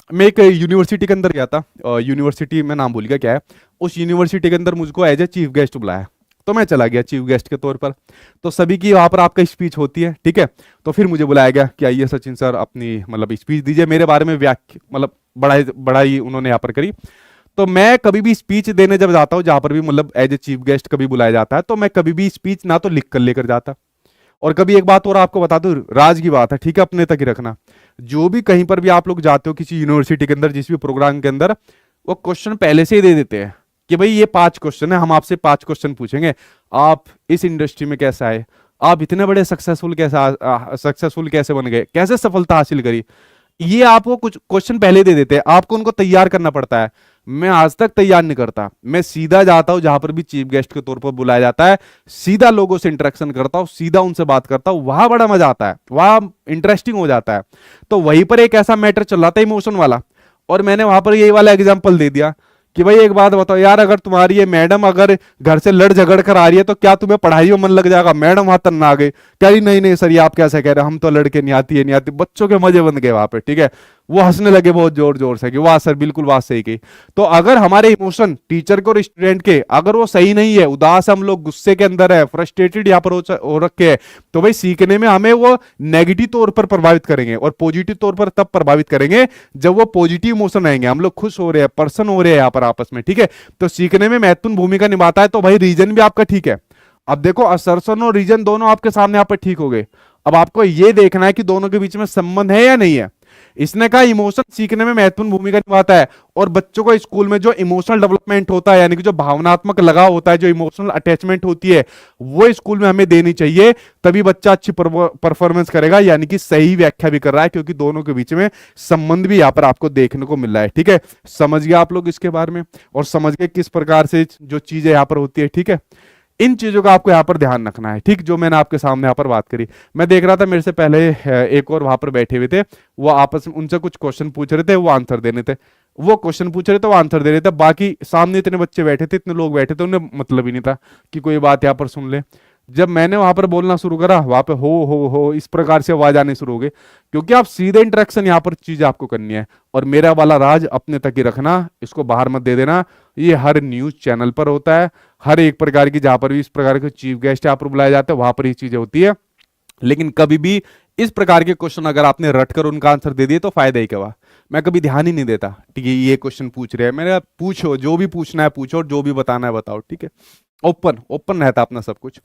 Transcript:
मैं एक यूनिवर्सिटी के अंदर गया था, यूनिवर्सिटी में नाम भूल गया क्या है। उस यूनिवर्सिटी के अंदर मुझको एज ए चीफ गेस्ट बुलाया, तो मैं चला गया चीफ गेस्ट के तौर पर। तो सभी की वहां पर आपका स्पीच होती है, ठीक है। तो फिर मुझे बुलाया गया कि आइए सचिन सर अपनी मतलब स्पीच दीजिए मेरे बारे में, व्याख्या मतलब बड़ाई उन्होंने यहाँ पर करी। तो मैं कभी भी स्पीच देने जब जाता हूँ जहां पर भी मतलब एज ए चीफ गेस्ट कभी बुलाया जाता है, तो मैं कभी भी स्पीच ना तो लिख कर लेकर जाता। और कभी एक बात और आपको बता दूं, राज की बात है, ठीक है, अपने तक ही रखना। जो भी कहीं पर भी आप लोग जाते हो किसी यूनिवर्सिटी के अंदर, जिस भी प्रोग्राम के अंदर, वो क्वेश्चन पहले से ही दे देते हैं कि भाई ये 5 क्वेश्चन है, हम आपसे 5 क्वेश्चन पूछेंगे। आप इस इंडस्ट्री में कैसे आए, आप इतने बड़े सक्सेसफुल कैसे बन गए, कैसे सफलता हासिल करी, ये आपको कुछ क्वेश्चन पहले दे देते हैं, आपको उनको तैयार करना पड़ता है। मैं आज तक तैयार नहीं करता, मैं सीधा जाता हूं जहां पर भी चीफ गेस्ट के तौर पर बुलाया जाता है, सीधा लोगों से इंटरेक्शन करता हूं, सीधा उनसे बात करता हूं, वहां बड़ा मजा आता है, वहां इंटरेस्टिंग हो जाता है। तो वहीं पर एक ऐसा मैटर चल रहा था इमोशन वाला, और मैंने वहां पर यही वाला एग्जाम्पल दे दिया कि भाई एक बात बताओ यार, अगर तुम्हारी ये मैडम अगर घर से लड़ झगड़ कर आ रही है तो क्या तुम्हें पढ़ाई में मन लग जाएगा? मैडम वहां तन्ना आ गई, कह रही नहीं नहीं सर ये आप कैसे कह रहे हैं, हम तो लड़के नहीं आती है नहीं आती। बच्चों के मजे बन गए वहां पे, ठीक है। वो हंसने लगे बहुत जोर जोर से कि वाह सर बिल्कुल बात सही की। तो अगर हमारे इमोशन टीचर के और स्टूडेंट के अगर वो सही नहीं है, उदास हम लोग गुस्से के अंदर है, फ्रस्ट्रेटेड यहाँ पर हो रखे हैं, तो भाई सीखने में हमें वो नेगेटिव तौर पर प्रभावित करेंगे, और पॉजिटिव तौर पर तब प्रभावित करेंगे जब वो पॉजिटिव इमोशन आएंगे, हम लोग खुश हो रहे हैं, पर्सन हो रहे हैं यहाँ पर आपस में, ठीक है। तो सीखने में महत्वपूर्ण भूमिका निभाता है। तो भाई रीजन भी आपका ठीक है। अब देखो असर्शन और रीजन दोनों आपके सामने यहाँ पर ठीक हो गए। अब आपको ये देखना है कि दोनों के बीच में संबंध है या नहीं है। इसने कहा इमोशन सीखने में महत्वपूर्ण भूमिका निभाता है, और बच्चों को स्कूल में जो इमोशनल डेवलपमेंट होता है, यानी कि जो भावनात्मक लगाव होता है, जो इमोशनल अटैचमेंट होती है, वो स्कूल में हमें देनी चाहिए, तभी बच्चा अच्छी परफॉर्मेंस करेगा। यानी कि सही व्याख्या भी कर रहा है, क्योंकि दोनों के बीच में संबंध भी यहाँ पर आपको देखने को मिल रहा है, ठीक है। समझ गए आप लोग इसके बारे में, और समझ गए किस प्रकार से जो चीजें यहाँ पर होती है, ठीक है। इन चीजों का आपको यहाँ पर ध्यान रखना है, ठीक, जो मैंने आपके सामने यहाँ पर बात करी। मैं देख रहा था मेरे से पहले एक और वहां पर बैठे हुए थे, वो आपस में उनसे कुछ क्वेश्चन पूछ रहे थे, वो आंसर देने थे, वो क्वेश्चन पूछ रहे थे, वो आंसर दे रहे थे। बाकी सामने इतने बच्चे बैठे थे, इतने लोग बैठे थे, उन्हें मतलब ही नहीं था कि कोई बात यहाँ पर सुन ले। जब मैंने वहां पर बोलना शुरू करा, वहां पे हो इस प्रकार से आवाज आने शुरू हो गई, क्योंकि आप सीधे इंटरेक्शन यहाँ पर चीज आपको करनी है। और मेरा वाला राज अपने तक ही रखना, इसको बाहर मत दे देना। ये हर न्यूज चैनल पर होता है, हर एक प्रकार की जहां पर भी इस प्रकार के चीफ गेस्ट यहाँ पर बुलाए जाते हैं वहां पर ये चीजें होती है। लेकिन कभी भी इस प्रकार के क्वेश्चन अगर आपने रट कर उनका आंसर दे दिए तो फायदा ही क्या हुआ। मैं कभी ध्यान ही नहीं देता, ठीक है, ये क्वेश्चन पूछ रहे हैं, मैंने पूछो जो भी पूछना है पूछो, और जो भी बताना है बताओ, ठीक है। ओपन ओपन रहता अपना सब कुछ।